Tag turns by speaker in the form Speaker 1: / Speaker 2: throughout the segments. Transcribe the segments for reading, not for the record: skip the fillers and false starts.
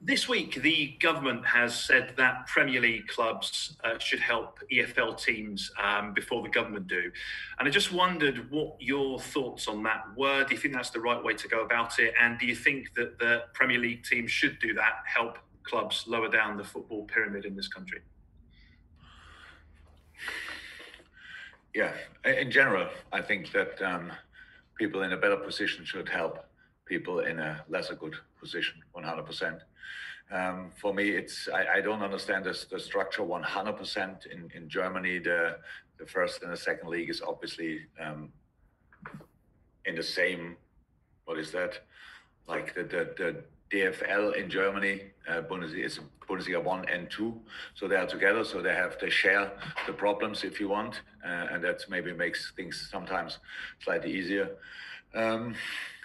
Speaker 1: This week, the government has said that Premier League clubs should help EFL teams before the government do. And I just wondered what your thoughts on that were. Do you think that's the right way to go about it? And do you think that the Premier League teams should do that, help clubs lower down the football pyramid in this country?
Speaker 2: Yeah, in general, I think that people in a better position should help people in a lesser good position 100%. For me, I don't understand the structure 100%. In Germany, the first and the second league is obviously in the same, what is that? Like the DFL in Germany, Bundesliga is Bundesliga 1 and 2, so they are together, so they share the problems if you want, and that maybe makes things sometimes slightly easier.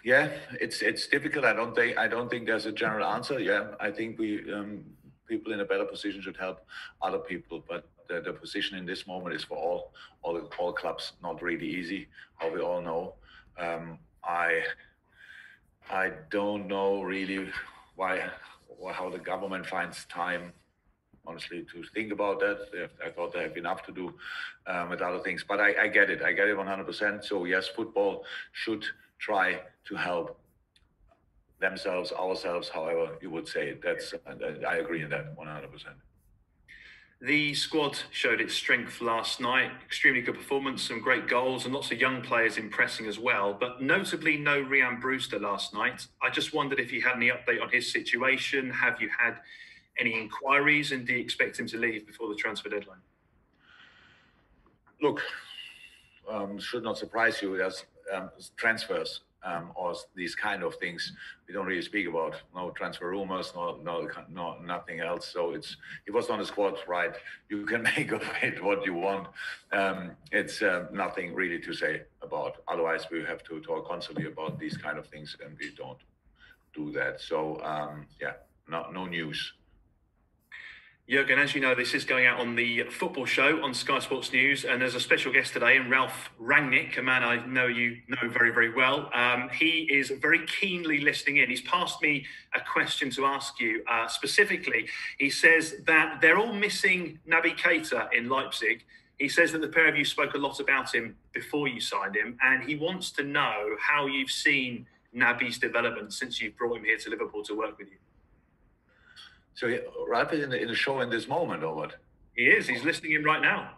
Speaker 2: Yeah, it's difficult. I don't think there's a general answer. Yeah, I think people in a better position should help other people, but the position in this moment is for all clubs not really easy, how we all know. I don't know really how the government finds time, honestly, to think about that. I thought they have enough to do with other things, but I get it. I get it 100%. So yes, football should try to help themselves, ourselves, however you would say it. I agree in that 100%.
Speaker 1: The squad showed its strength last night. Extremely good performance, some great goals, and lots of young players impressing as well. But notably, no Rhian Brewster last night. I just wondered if you had any update on his situation. Have you had any inquiries, and do you expect him to leave before the transfer deadline?
Speaker 2: Look, should not surprise you. There's transfers or these kind of things we don't really speak about. No transfer rumors, no nothing else. So it was on the squad, right? You can make of it what you want. It's nothing really to say about. Otherwise, we have to talk constantly about these kind of things, and we don't do that. So yeah, no news.
Speaker 1: Jürgen, as you know, this is going out on the football show on Sky Sports News, and there's a special guest today, in Ralf Rangnick, a man I know you know very, very well. He is very keenly listening in. He's passed me a question to ask you specifically. He says that they're all missing Naby Keita in Leipzig. He says that the pair of you spoke a lot about him before you signed him, and he wants to know how you've seen Naby's development since you've brought him here to Liverpool to work with you.
Speaker 2: So Ralf is in the show in this moment, or what?
Speaker 1: He is. He's listening in right now.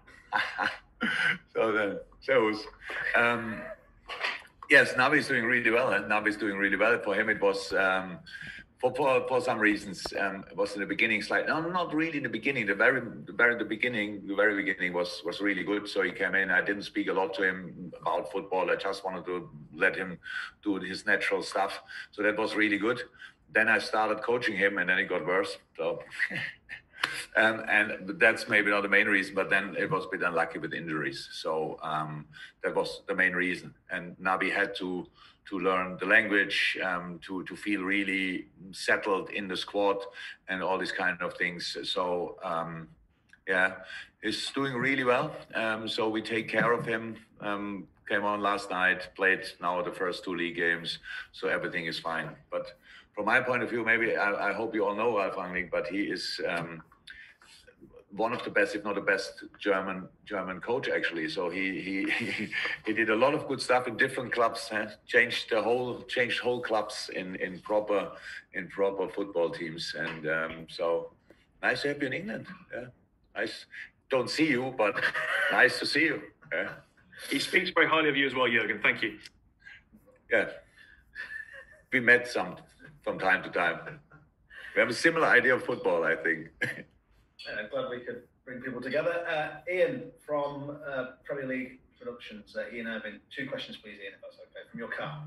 Speaker 2: So then shows. Yes, Naby's doing really well, and Naby's doing really well. For him, it was for some reasons. It was in the beginning slightly. No, not really in the beginning. The very beginning was really good. So he came in. I didn't speak a lot to him about football. I just wanted to let him do his natural stuff. So that was really good. Then I started coaching him, and then it got worse. So, and that's maybe not the main reason, but then it was a bit unlucky with injuries. So that was the main reason. And Naby had to learn the language, to feel really settled in the squad, and all these kind of things. So yeah, he's doing really well. So we take care of him. Came on last night, played now the first 2 league games, so everything is fine. But from my point of view, maybe I hope you all know Ralf Rangnick, but he is one of the best, if not the best, German coach actually. So he did a lot of good stuff in different clubs, changed whole clubs in proper football teams, and so nice to have you in England. Yeah, nice. Don't see you, but nice to see you. Yeah.
Speaker 1: He speaks very highly of you as well, Jürgen. Thank you.
Speaker 2: Yeah, we met from time to time. We have a similar idea of football, I think.
Speaker 3: Glad we could bring people together. Ian from Premier League Productions. Ian Irving, 2 questions, please, Ian, if that's okay, from your car.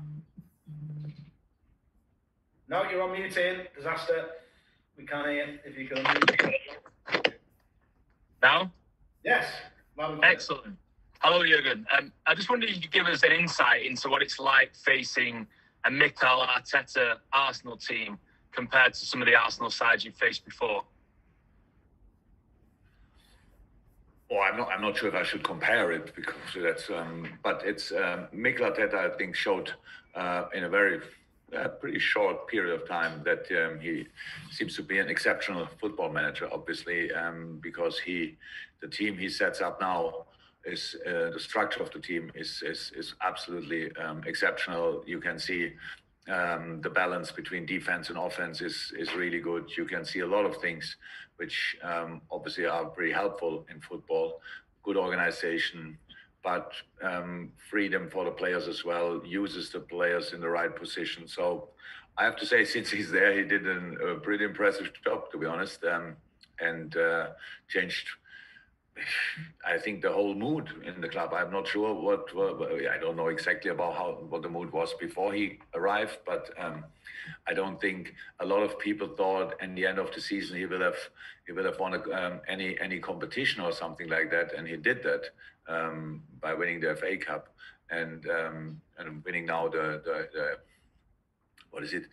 Speaker 3: No, you're on mute, Ian. Disaster. We can't hear if you can unmute.
Speaker 4: Now?
Speaker 3: Yes.
Speaker 4: Excellent. Hello, Jürgen. I just wondered if you could give us an insight into what it's like facing a Mikel Arteta Arsenal team compared to some of the Arsenal sides you've faced before.
Speaker 2: Well, I'm not sure if I should compare it, because that's but it's Mikel Arteta, I think, showed in a very a pretty short period of time that he seems to be an exceptional football manager, obviously, because the team he sets up now is the structure of the team is absolutely exceptional. You can see the balance between defense and offense is really good. You can see a lot of things which obviously are pretty helpful in football. Good organization, but freedom for the players as well, uses the players in the right position. So I have to say, since he's there, he did a pretty impressive job, to be honest, and changed, I think, the whole mood in the club. I'm not sure I don't know exactly about what the mood was before he arrived, but I don't think a lot of people thought in the end of the season he will have won any competition or something like that, and he did that by winning the FA Cup and winning now the what is it,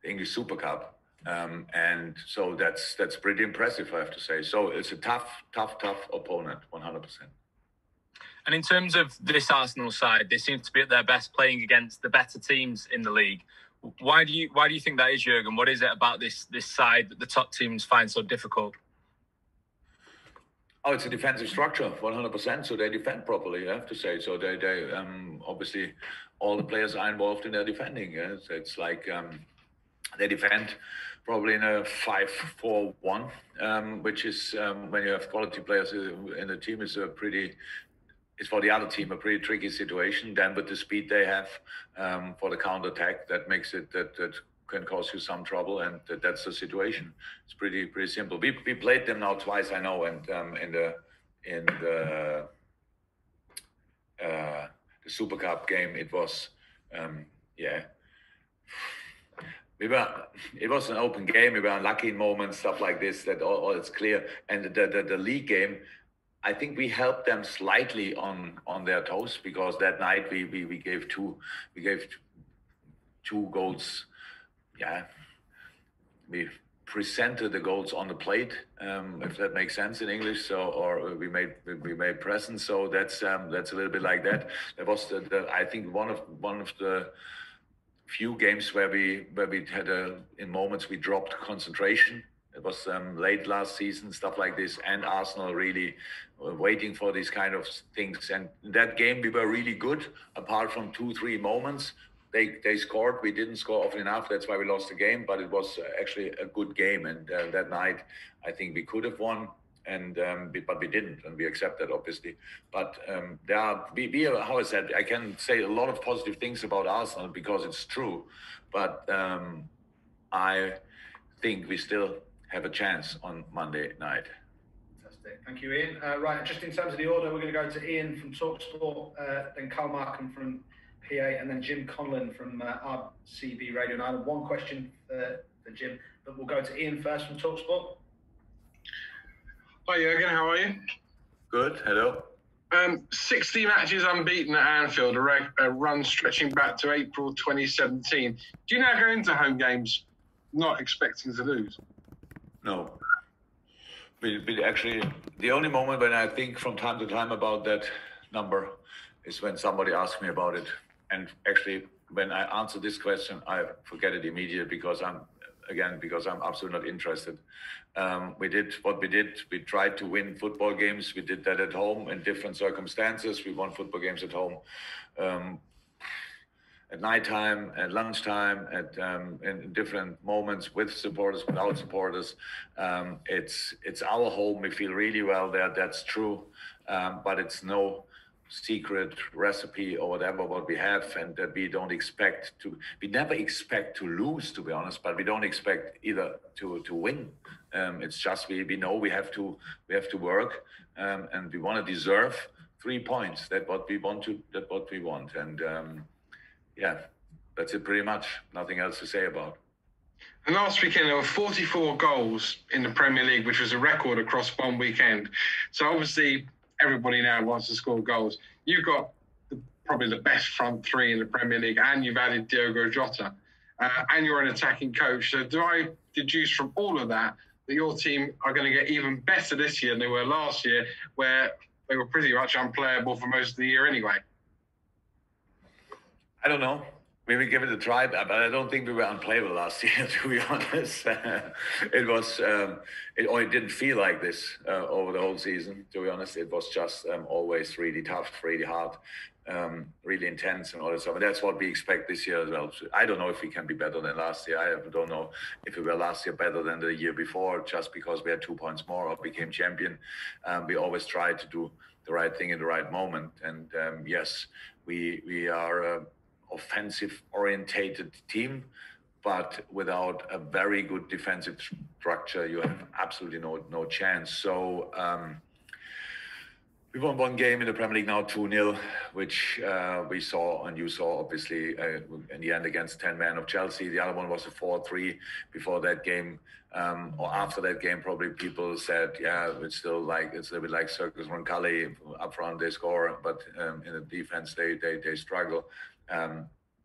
Speaker 2: the English Super Cup. And so that's pretty impressive, I have to say. So it's a tough opponent, 100%.
Speaker 4: And in terms of this Arsenal side, they seem to be at their best playing against the better teams in the league. Why do you think that is, Jurgen? What is it about this side that the top teams find so difficult?
Speaker 2: Oh, it's a defensive structure, 100%. So they defend properly, I have to say. So they obviously all the players are involved in their defending. Yes? It's like they defend probably in a 5-4-1, which is when you have quality players in the team, is it's for the other team a pretty tricky situation. Then with the speed they have for the counter attack, that makes it that can cause you some trouble, and that's the situation. It's pretty simple. We played them now twice, I know, and in the Super Cup game, it was it was an open game. We were unlucky in moments, stuff like this. That all it's clear. And the league game, I think we helped them slightly on their toes, because that night we gave two goals. Yeah, we presented the goals on the plate, if that makes sense in English. So, or we made presents. So that's a little bit like that. That was I think one of the few games where we had in moments we dropped concentration. It was late last season, stuff like this, and Arsenal really waiting for these kind of things. And in that game we were really good, apart from 2-3 moments. They scored. We didn't score often enough. That's why we lost the game. But it was actually a good game. And that night, I think we could have won, but we didn't, and we accept that, obviously. But there are, how I said, I can say a lot of positive things about Arsenal because it's true. But I think we still have a chance on Monday night.
Speaker 3: Fantastic. Thank you, Ian. Right, just in terms of the order, we're going to go to Ian from TalkSport, then Carl Markham from PA, and then Jim Conlon from RCB Radio 9. One question for Jim, but we'll go to Ian first from TalkSport.
Speaker 5: Hi Jurgen, how are you?
Speaker 2: Good, hello.
Speaker 5: 60 matches unbeaten at Anfield, a run stretching back to April 2017. Do you now go into home games not expecting to lose?
Speaker 2: No. We actually, the only moment when I think from time to time about that number is when somebody asks me about it. And actually, when I answer this question, I forget it immediately because I'm absolutely not interested. We did what we did. We tried to win football games. We did that at home in different circumstances. We won football games at home, at nighttime, at lunchtime, in different moments with supporters, without supporters. It's our home. We feel really well there. That's true, but it's no secret recipe or whatever what we have, and that we don't expect to. We never expect to lose, to be honest, but we don't expect either to win. It's just we know we have to work, and we want to deserve 3 points. That's what we want, and yeah, that's it pretty much. Nothing else to say about.
Speaker 5: And last weekend there were 44 goals in the Premier League, which was a record across one weekend. So obviously everybody now wants to score goals. You've got probably the best front three in the Premier League, and you've added Diogo Jota, and you're an attacking coach. So do I deduce from all of that your team are going to get even better this year than they were last year, where they were pretty much unplayable for most of the year anyway?
Speaker 2: I don't know. We will give it a try, but I don't think we were unplayable last year, to be honest. It didn't feel like this over the whole season, to be honest. It was just always really tough, really hard, really intense and all that stuff. And that's what we expect this year as well. So I don't know if we can be better than last year. I don't know if we were last year better than the year before, just because we had 2 points more or became champion. We always try to do the right thing in the right moment. And yes, we are offensive orientated team, but without a very good defensive structure, you have absolutely no chance. So we won one game in the Premier League now 2-0, which we saw, and you saw obviously in the end against 10 men of Chelsea. The other one was a 4-3 before that game, or after that game. Probably people said, yeah, it's still like, it's a little bit like Circus Roncalli. Up front they score, but in the defense they struggle.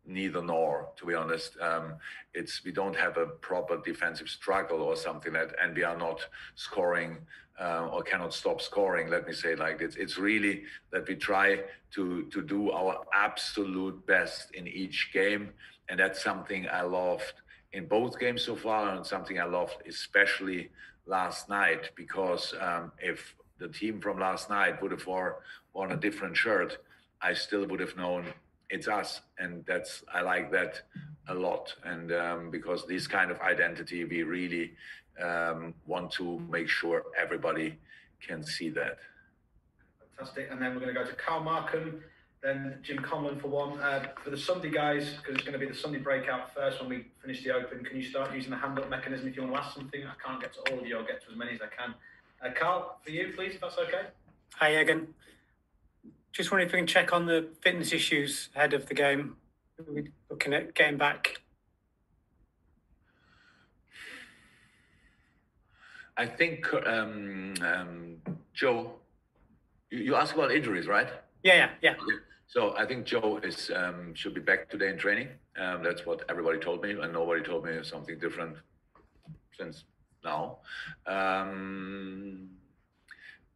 Speaker 2: Neither nor, to be honest. We don't have a proper defensive struggle or something like that, and we are not scoring or cannot stop scoring. Let me say it like this. It's really that we try to do our absolute best in each game, and that's something I loved in both games so far, and something I loved especially last night, because if the team from last night would have worn a different shirt, I still would have known it's us, and I like that a lot. And because this kind of identity, we really want to make sure everybody can see that.
Speaker 3: Fantastic. And then we're going to go to Carl Markham, then Jim Conlon for one. For the Sunday guys, because it's going to be the Sunday breakout first when we finish the Open, can you start using the hand-up mechanism if you want to ask something? I can't get to all of you. I'll get to as many as I can. Carl, for you, please, if that's okay.
Speaker 6: Hi, Jürgen. Just wondering if we can check on the fitness issues ahead of the game. We're looking at getting back.
Speaker 2: I think, Joe, you asked about injuries, right?
Speaker 6: Yeah.
Speaker 2: Okay. So I think Joe should be back today in training. That's what everybody told me, and nobody told me something different since now.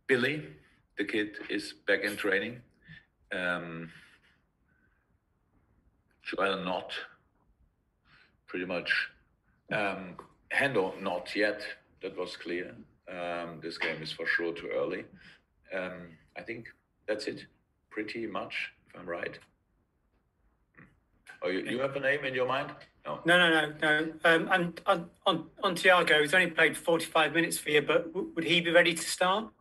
Speaker 2: Billy, the kid, is back in training. Joel not, pretty much. Hendo not yet, that was clear. This game is for sure too early. I think that's it, pretty much, if I'm right. Oh, you have a name in your mind? No.
Speaker 6: And on Thiago, he's only played 45 minutes for you, but would he be ready to start?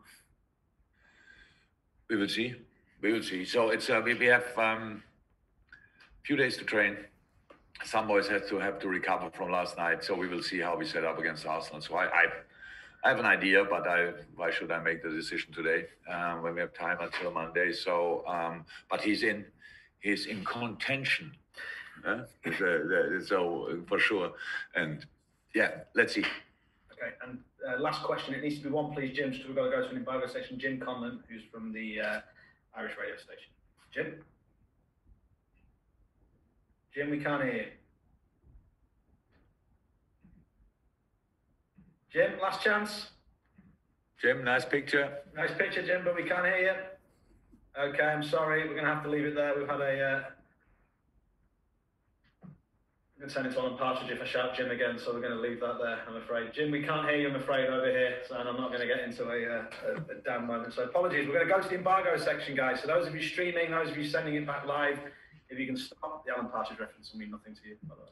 Speaker 2: We will see. So it's we have few days to train. Some boys have to recover from last night, so we will see how we set up against Arsenal. So I have an idea, but why should I make the decision today when we have time until Monday? So, but he's in contention. So for sure, and yeah, let's see.
Speaker 3: Okay, and last question. It needs to be one, please, Jim. So we've got to go to an embargo section. Jim Conlon, who's from the Irish radio station. Jim, we can't hear you. Jim, last chance.
Speaker 2: Jim, nice picture.
Speaker 3: Nice picture, Jim, but we can't hear you. Okay, I'm sorry. We're going to have to leave it there. We've had I'm going to turn it on Partridge if I shout Jim again, so we're going to leave that there, I'm afraid. Jim, we can't hear you, I'm afraid, over here, so I'm not going to get into a damn moment. So apologies. We're going to go to the embargo section, guys. So those of you streaming, those of you sending it back live, if you can stop, the Alan Partridge reference will mean nothing to you, by the way.